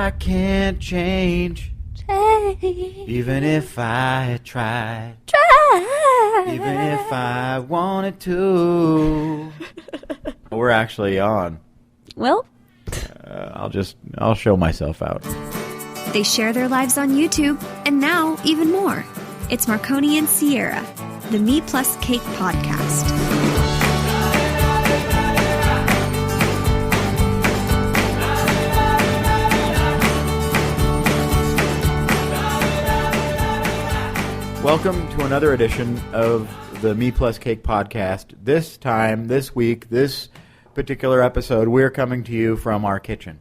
I can't change. Even if I tried. Even if I wanted to. We're actually on. Well, I'll show myself out. They share their lives on YouTube, and now even more. It's Marconi and Ciara, the mepluscake podcast. Welcome to another edition of the mepluscake podcast. This week, this particular episode, we're coming to you from our kitchen.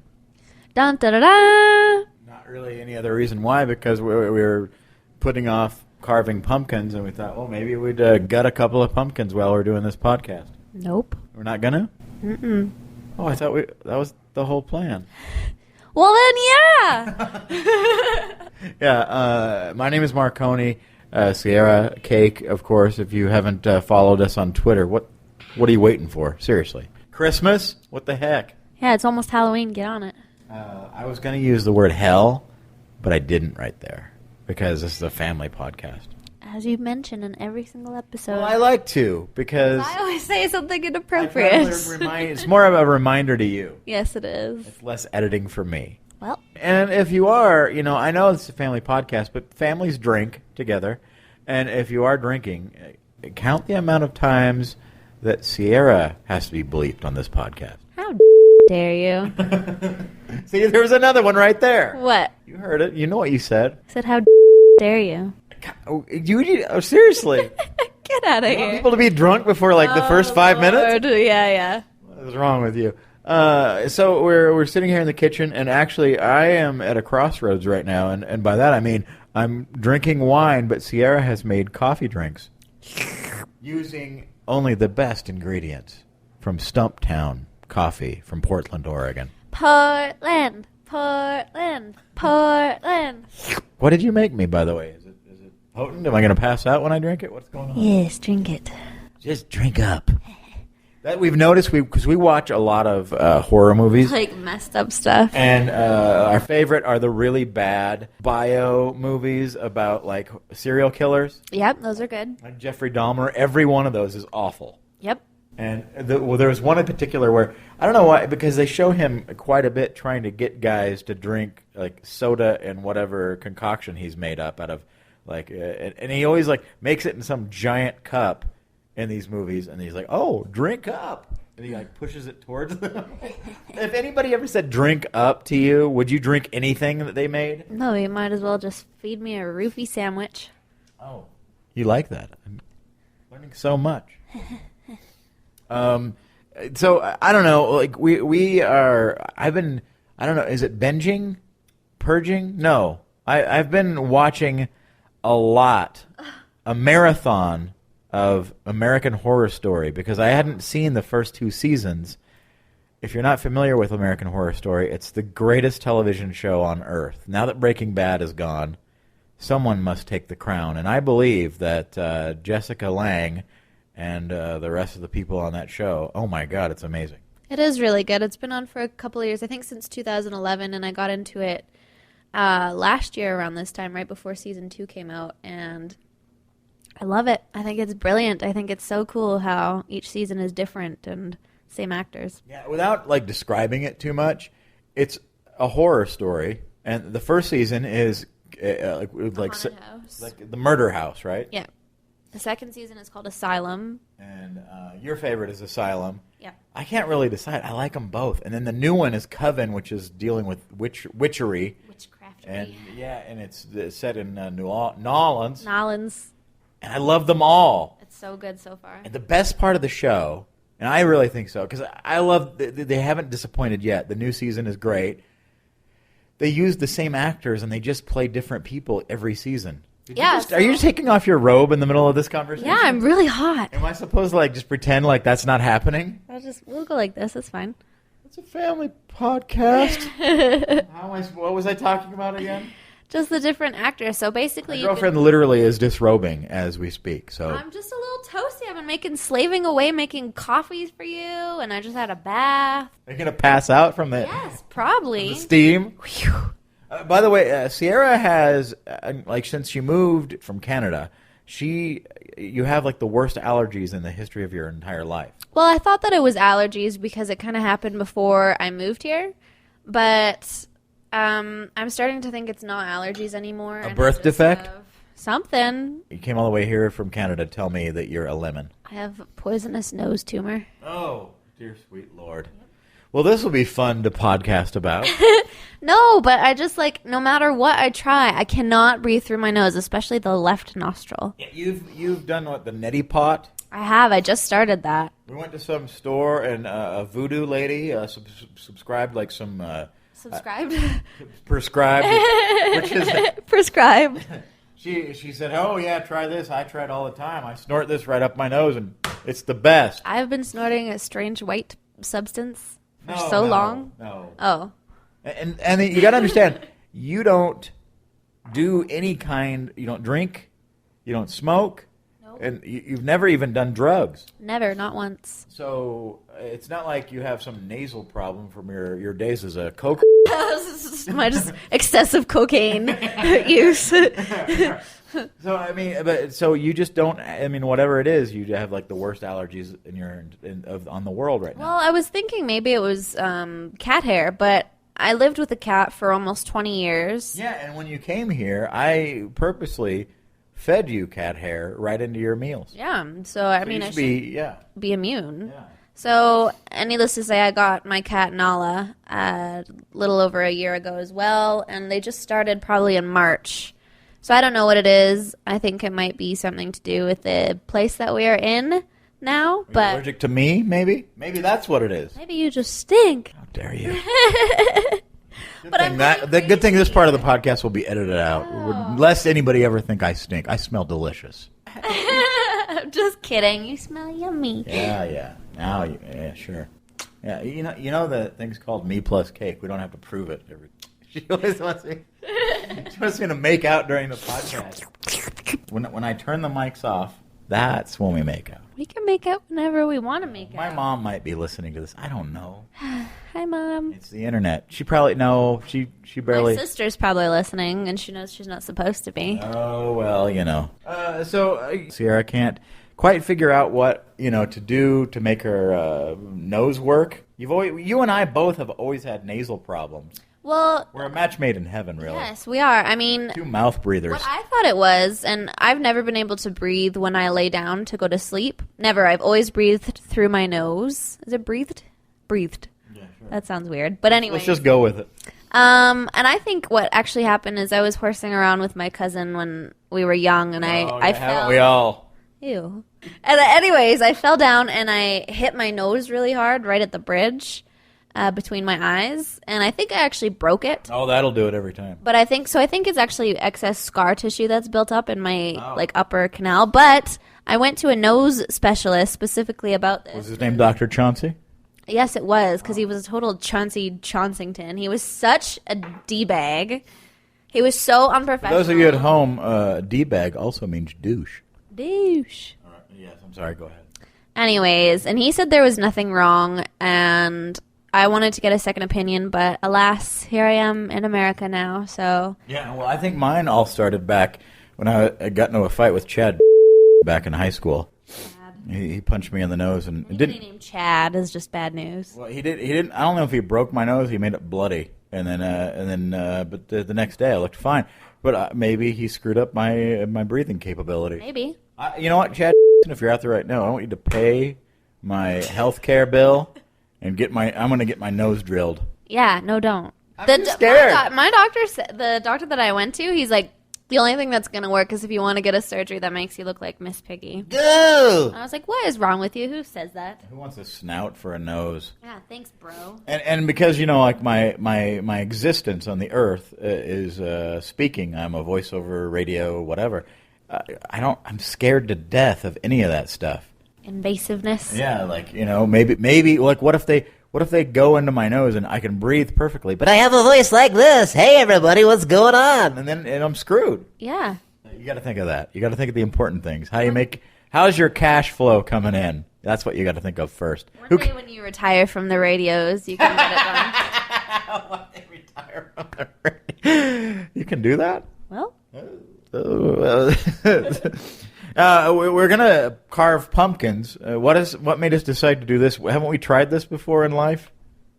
dun da da da. Not really any other reason why, because we were putting off carving pumpkins, and we thought, well, maybe we'd gut a couple of pumpkins while we're doing this podcast. Nope. We're not gonna? Mm-mm. Oh, I thought that was the whole plan. Well, then, yeah. Yeah, my name is Marconi Ciara, cake, of course. If you haven't followed us on Twitter, what are you waiting for? Seriously. Christmas? What the heck? Yeah, it's almost Halloween. Get on it. I was going to use the word hell, but I didn't right there because this is a family podcast. As you mention in every single episode. Well, I like to because I always say something inappropriate. It's more of a reminder to you. Yes, it is. It's less editing for me. Well. And if you are, I know it's a family podcast, but families drink together. And if you are drinking, count the amount of times that Ciara has to be bleeped on this podcast. How dare you? See, there was another one right there. What? You heard it. You know what you said. I said, how dare you? Seriously. Get out of You here. want people to be drunk before the first 5 minutes? Yeah. What is wrong with you? So we're sitting here in the kitchen, and actually I am at a crossroads right now, and by that I mean I'm drinking wine, but Ciara has made coffee drinks using only the best ingredients from Stumptown Coffee from Portland, Oregon. Portland. What did you make me, by the way? Is it potent? Am I going to pass out when I drink it? What's going on? Yes, drink it. Just drink up. That we've noticed, because we watch a lot of horror movies. Like messed up stuff. And our favorite are the really bad bio movies about, like, serial killers. Yep, those are good. Like Jeffrey Dahmer. Every one of those is awful. Yep. And there was one in particular where, I don't know why, because they show him quite a bit trying to get guys to drink, like, soda and whatever concoction he's made up out of, like, and he always, like, makes it in some giant cup in these movies, and he's like, oh, drink up. And he, like, pushes it towards them. If anybody ever said drink up to you, would you drink anything that they made? No, you might as well just feed me a roofie sandwich. Oh. You like that. I'm learning so much. So, I don't know, like, we are, I don't know, is it binging? Purging? No. I've been watching a marathon of American Horror Story, because I hadn't seen the first 2 seasons. If you're not familiar with American Horror Story, it's the greatest television show on earth. Now that Breaking Bad is gone, someone must take the crown. And I believe that Jessica Lange and the rest of the people on that show, oh my God, it's amazing. It is really good. It's been on for a couple of years, I think since 2011, and I got into it last year around this time, right before season 2 came out, and I love it. I think it's brilliant. I think it's so cool how each season is different and same actors. Yeah, without, like, describing it too much, it's a horror story, and the first season is like the murder house, right? Yeah. The second season is called Asylum. And your favorite is Asylum. Yeah. I can't really decide. I like them both. And then the new one is Coven, which is dealing with witchery. Witchcraftery. And yeah, and it's set in New Orleans. Nolans. And I love them all. It's so good so far. And the best part of the show, and I really think so, because I love, they haven't disappointed yet. The new season is great. They use the same actors, and they just play different people every season. Are you just taking off your robe in the middle of this conversation? Yeah, I'm really hot. Am I supposed to, like, just pretend like that's not happening? We'll go like this. It's fine. It's a family podcast. What was I talking about again? Just the different actors. So basically, my girlfriend literally is disrobing as we speak. So I'm just a little toasty. I've been slaving away, making coffees for you, and I just had a bath. Are you gonna pass out from the? Yes, probably. From the steam. By the way, Sierra has, since she moved from Canada, you have, like, the worst allergies in the history of your entire life. Well, I thought that it was allergies because it kind of happened before I moved here. But I'm starting to think it's not allergies anymore. A birth defect? Something. You came all the way here from Canada to tell me that you're a lemon. I have a poisonous nose tumor. Oh, dear sweet Lord. Well, this will be fun to podcast about. No, but I just, no matter what I try, I cannot breathe through my nose, especially the left nostril. Yeah, you've done, what, the neti pot? I have. I just started that. We went to some store, and a voodoo lady subscribed, some... Subscribed? Prescribed, which is... Prescribed. She said, oh, yeah, try this. I try it all the time. I snort this right up my nose, and it's the best. I've been snorting a strange white substance for so long. No. Oh. And you got to understand, you don't do any kind, you don't drink, you don't smoke, nope. And you've never even done drugs. Never, not once. So it's not like you have some nasal problem from your days as a coke. My just excessive cocaine use. So you just don't. Whatever it is, you have the worst allergies on the world right now. Well, I was thinking maybe it was cat hair, but I lived with a cat for almost 20 years. Yeah, and when you came here, I purposely fed you cat hair right into your meals. Yeah, so I should be immune. Yeah. So, needless to say, I got my cat Nala a little over a year ago as well, and they just started probably in March. So I don't know what it is. I think it might be something to do with the place that we are in now. But are you allergic to me, maybe? Maybe that's what it is. Maybe you just stink. How dare you? The good thing this part of the podcast will be edited out, lest anybody ever think I stink. I smell delicious. I'm just kidding. You smell yummy. Yeah. Now, yeah, sure. Yeah, you know the thing's called mepluscake. We don't have to prove it. She always wants me. She wants me to make out during the podcast. When I turn the mics off, that's when we make out. We can make out whenever we want to make out. My mom might be listening to this. I don't know. Hi, Mom. It's the internet. She probably she barely. My sister's probably listening, and she knows she's not supposed to be. Oh well, Sierra can't quite figure out what to do to make her nose work. You and I both have always had nasal problems. Well, we're a match made in heaven, really. Yes, we are. Two mouth breathers. What I thought it was, and I've never been able to breathe when I lay down to go to sleep. Never. I've always breathed through my nose. Is it breathed? Breathed. Yeah, sure. That sounds weird. But anyway. Let's just go with it. And I think what actually happened is I was horsing around with my cousin when we were young, and I fell. Haven't we all? Ew. And anyways, I fell down, and I hit my nose really hard right at the bridge. Between my eyes, and I think I actually broke it. Oh, that'll do it every time. But I think it's actually excess scar tissue that's built up in my upper canal. But I went to a nose specialist specifically about this. Was his name Dr. Chauncey? Yes, it was, because he was a total Chauncey Chauncington. He was such a D-bag. He was so unprofessional. For those of you at home, D-bag also means douche. Douche. All right. Yes, I'm sorry. Go ahead. Anyways, and he said there was nothing wrong, and I wanted to get a second opinion, but alas, here I am in America now, so. Yeah, well, I think mine all started back when I got into a fight with Chad back in high school. He punched me in the nose and didn't. Named Chad is just bad news. Well, he didn't. I don't know if he broke my nose. He made it bloody, but the next day I looked fine. But maybe he screwed up my breathing capability. Maybe. You know what, Chad? If you're out there right now, I want you to pay my health care bill. And I'm going to get my nose drilled. Yeah, no, don't. I'm scared. My doctor said, the doctor that I went to, he's like, the only thing that's going to work is if you want to get a surgery that makes you look like Miss Piggy. Go! I was like, what is wrong with you? Who says that? Who wants a snout for a nose? Yeah, thanks, bro. And because, my existence on the earth is speaking. I'm a voiceover, radio, whatever. I'm scared to death of any of that stuff. Invasiveness. Yeah, maybe what if they go into my nose and I can breathe perfectly, but I have a voice like this. Hey everybody, what's going on? And I'm screwed. Yeah. You got to think of that. You got to think of the important things. How's your cash flow coming in? That's what you got to think of first. One day when you retire from the radios, you can get it done. When they retire from the radio. can do that? Well, We're gonna carve pumpkins. What made us decide to do this? Haven't we tried this before in life?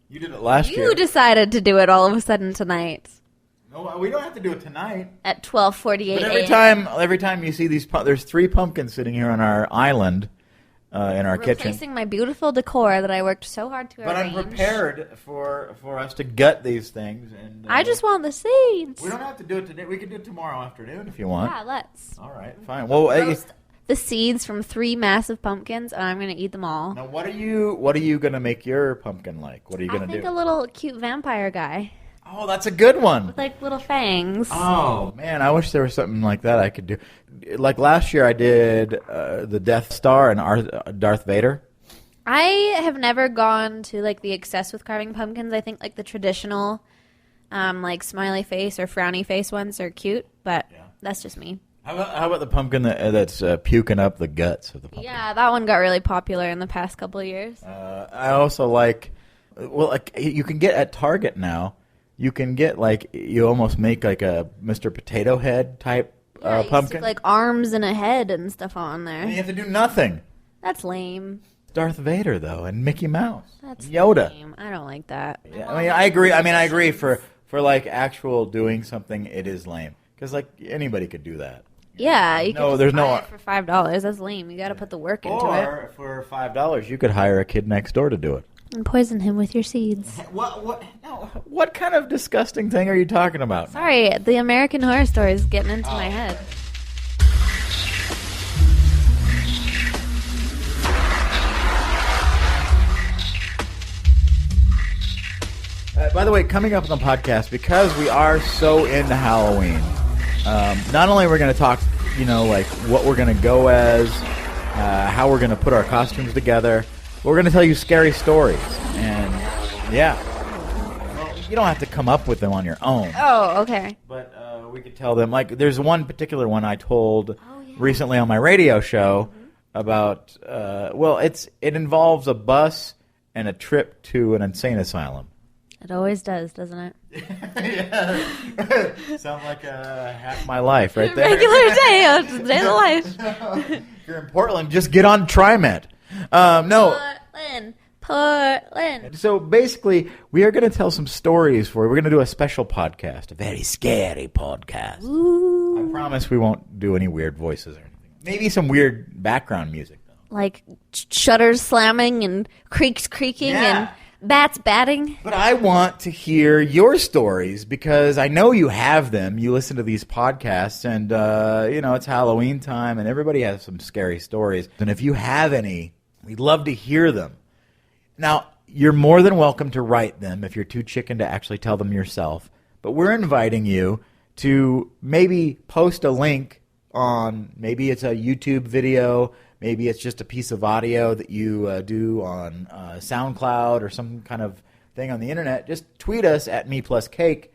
You did it last year. you decided to do it all of a sudden tonight No, we don't have to do it tonight. at 12:48 But a.m. every time you see these, there's 3 pumpkins sitting here on our island in our kitchen. Replacing my beautiful decor that I worked so hard to But arrange. I'm prepared for us to gut these things. And I just want the seeds. we don't have to do it today. We can do it tomorrow afternoon if you want. Yeah, let's. All right, fine. Well, Roast the seeds from 3 massive pumpkins, and I'm going to eat them all. now what are you gonna make your pumpkin like? What are you I gonna think do? a little cute vampire guy Oh, that's a good one. with like little fangs. Oh man, I wish there was something like that I could do. Like last year, I did the Death Star and Darth Vader. I have never gone to like the excess with carving pumpkins. I think like the traditional, like smiley face or frowny face ones are cute, but that's just me. How about the pumpkin that's puking up the guts of the pumpkin? Yeah, that one got really popular in the past couple of years. I also like, you can get at Target now. You can get you almost make like a Mr. Potato Head type Yeah, you pumpkin. stick, like arms and a head and stuff on and you there. have to do nothing. That's lame. Darth Vader though, and Mickey Mouse, That's Yoda. lame. I don't like that. Yeah, I agree. I agree for like actual doing something. It is lame because like anybody could do that. Yeah, you No, can there's just no- buy it for $5. That's lame. You got to put the work into it Or for $5, you could hire a kid next door to do it. and poison him with your seeds. What kind of disgusting thing are you talking about? Sorry, the American Horror Story is getting into my head. By the way, coming up on the podcast, because we are so into Halloween, not only are we going to talk, like what we're going to go as, how we're going to put our costumes together, but we're going to tell you scary stories. And, yeah, well, you don't have to come up with them on your own. Oh, okay. But we could tell them, like, there's one particular one I told recently on my radio show about, it involves a bus and a trip to an insane asylum. It always does, doesn't it? Yeah. Sounds like half my life right there. Regular day, just day of the life. If you're in Portland, just get on TriMet. No. Portland. So basically, we are going to tell some stories for you. We're going to do a special podcast, a very scary podcast. Ooh. I promise we won't do any weird voices or anything. Maybe some weird background music, though. Like shutters slamming and creaks creaking and bats batting. But I want to hear your stories because I know you have them. You listen to these podcasts, and it's Halloween time, and everybody has some scary stories. And if you have any, we'd love to hear them. Now, you're more than welcome to write them if you're too chicken to actually tell them yourself. But we're inviting you to maybe post a link on, maybe it's a YouTube video, maybe it's just a piece of audio that you do on SoundCloud or some kind of thing on the internet. Just tweet us at mepluscake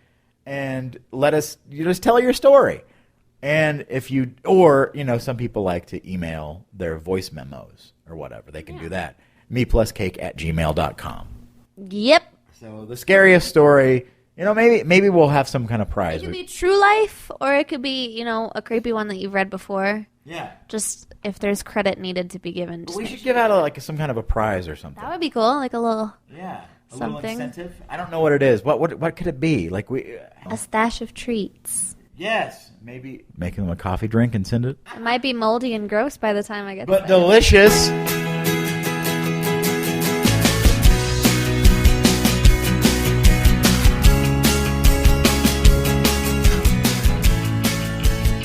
and let us just tell your story. And if you, or, some people like to email their voice memos or whatever. They can do that. mepluscake@gmail.com. Yep. So the scariest story, maybe we'll have some kind of prize. It could be true life, or it could be, a creepy one that you've read before. Yeah. Just if there's credit needed to be given. We should give out some kind of a prize or something. That would be cool, like a little Yeah. A something. little incentive. I don't know what it is. What could it be? a stash of treats. Yes. Maybe making them a coffee drink and send it. It might be moldy and gross by the time I get But there. delicious.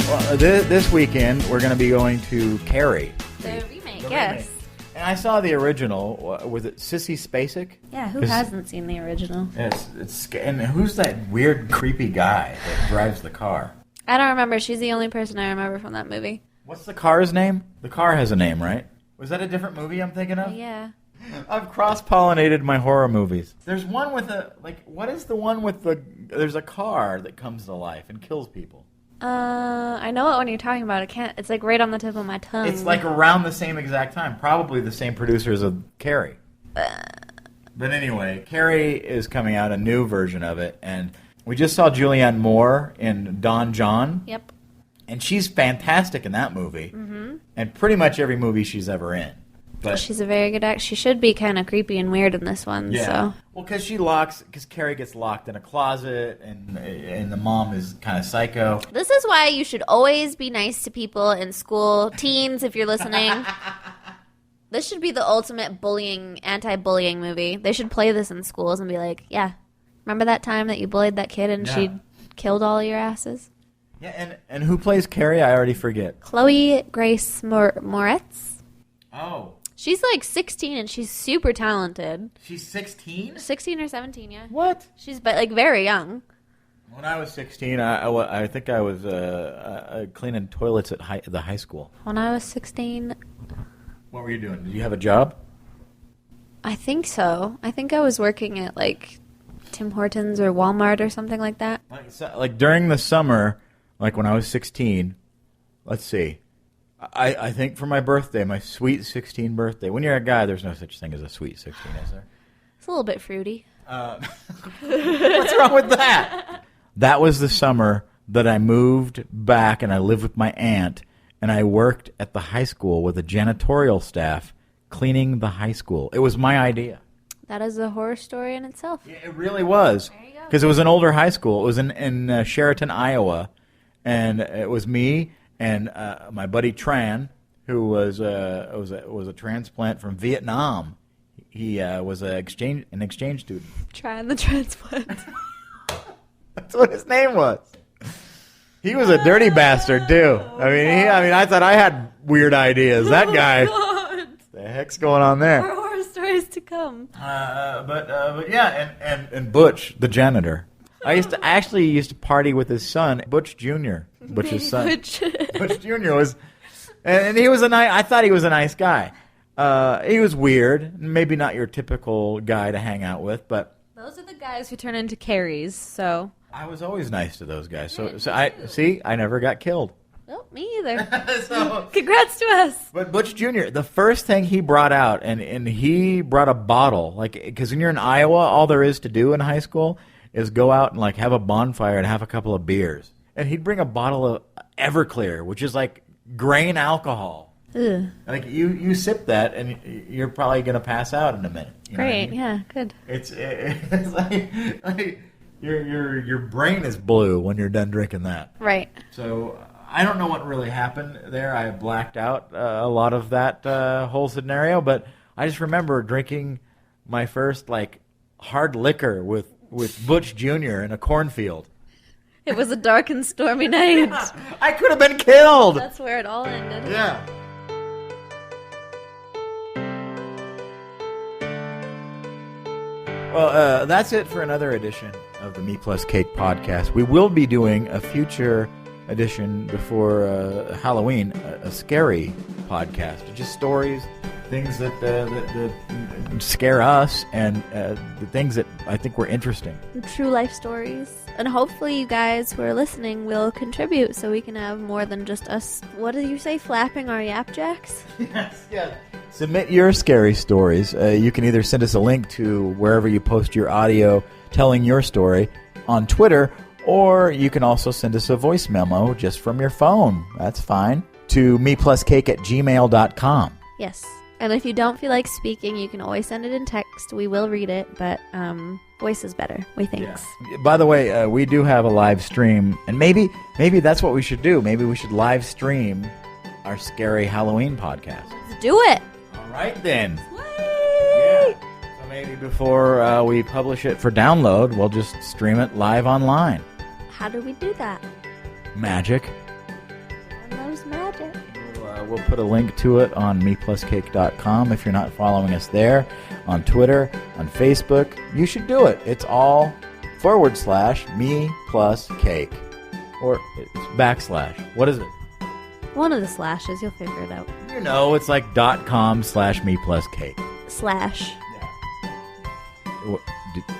Well, this weekend we're going to be going to Carrie. The remake, The yes. remake. And I saw the original. Was it Sissy Spacek? Yeah, who Is- hasn't seen the original? It's and who's that weird, creepy guy that drives the car? I don't remember. She's the only person I remember from that movie. What's the car's name? The car has a name, right? Was that a different movie I'm thinking of? Yeah. I've cross-pollinated my horror movies. There's one with what is the one with there's a car that comes to life and kills people. I know what one you're talking about. It's like right on the tip of my tongue. It's like around the same exact time. Probably the same producers of Carrie. But anyway, Carrie is coming out, a new version of it, and We just saw Julianne Moore in Don John. Yep. And she's fantastic in that movie. Mm-hmm. And pretty much every movie she's ever in. But she's a very good actress. She should be kind of creepy and weird in this one. yeah. So. Well, because Carrie gets locked in a closet, and the mom is kind of psycho. This is why you should always be nice to people in school. Teens, if you're listening. This should be the ultimate anti-bullying movie. They should play this in schools and be like, yeah, remember that time that you bullied that kid and she killed all your asses? Yeah, and who plays Carrie? I already forget. Chloe Grace Moretz. Oh. She's like 16 and she's super talented. She's 16? 16 or 17, yeah. What? She's like very young. When I was 16, I think I was cleaning toilets at the high school. When I was 16... What were you doing? Did you have a job? I think so. I think I was working at like Tim Hortons or Walmart or something like that. Like during the summer, like when I was 16, let's see. I think for my birthday, my sweet 16 birthday. When you're a guy, there's no such thing as a sweet 16, is there? It's a little bit fruity. What's wrong with that? That was the summer that I moved back and I lived with my aunt. And I worked at the high school with a janitorial staff cleaning the high school. It was my idea. That is a horror story in itself. Yeah, it really was. There you go. Because it was an older high school. It was in Sheraton, Iowa. And it was me and my buddy Tran, who was a transplant from Vietnam. He was an exchange student. Trying the transplant. That's what his name was. He was a dirty bastard too. I mean, I thought I had weird ideas. That guy, what the heck's going on there? More horror stories to come. But yeah, and Butch, the janitor. I actually used to party with his son, Butch Jr. Butch's son. Butch Jr. was, and he was I thought he was a nice guy. He was weird, maybe not your typical guy to hang out with, but those are the guys who turn into Carries. So. I was always nice to those guys. So I never got killed. Oh, me either. Congrats to us. But Butch Jr., the first thing he brought out, and he brought a bottle, like, because when you're in Iowa, all there is to do in high school is go out and like have a bonfire and have a couple of beers. And he'd bring a bottle of Everclear, which is like grain alcohol. Ugh. Like you sip that, and you're probably gonna pass out in a minute. You know what I Great, mean? yeah, good. It's like your brain is blue when you're done drinking that. Right. So I don't know what really happened there. I blacked out a lot of that whole scenario, but I just remember drinking my first like hard liquor with Butch Jr. in a cornfield. It was a dark and stormy night. I could have been killed. That's where it all ended. Yeah. Well, that's it for another edition of the Me Plus Cake podcast. We will be doing a future edition before Halloween, a scary podcast. Just stories, things that scare us, and the things that I think were interesting. True life stories. And hopefully you guys who are listening will contribute so we can have more than just us, what did you say, flapping our yapjacks? Yes. Submit your scary stories. You can either send us a link to wherever you post your audio telling your story on Twitter, or you can also send us a voice memo just from your phone. That's fine. To mepluscake@gmail.com. Yes. And if you don't feel like speaking, you can always send it in text. We will read it, but voice is better, we think. Yeah. By the way, we do have a live stream, and maybe that's what we should do. Maybe we should live stream our scary Halloween podcast. Let's do it. All right, then. Whee! Yeah. So maybe before we publish it for download, we'll just stream it live online. How do we do that? Magic. One knows magic. We'll put a link to it on mepluscake.com. If you're not following us there, on Twitter, on Facebook, you should do it. It's all /me+cake. Or it's / What is it? One of the slashes, you'll figure it out. You know, it's like .com/mepluscake. Slash. Yeah.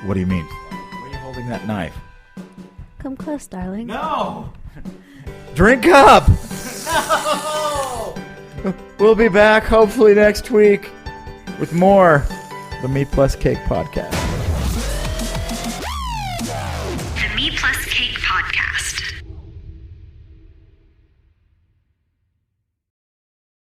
What do you mean? Why are you holding that knife? Come close, darling. No! Drink up! No! We'll be back hopefully next week with more the Me Plus Cake podcast. Me Plus Cake podcast.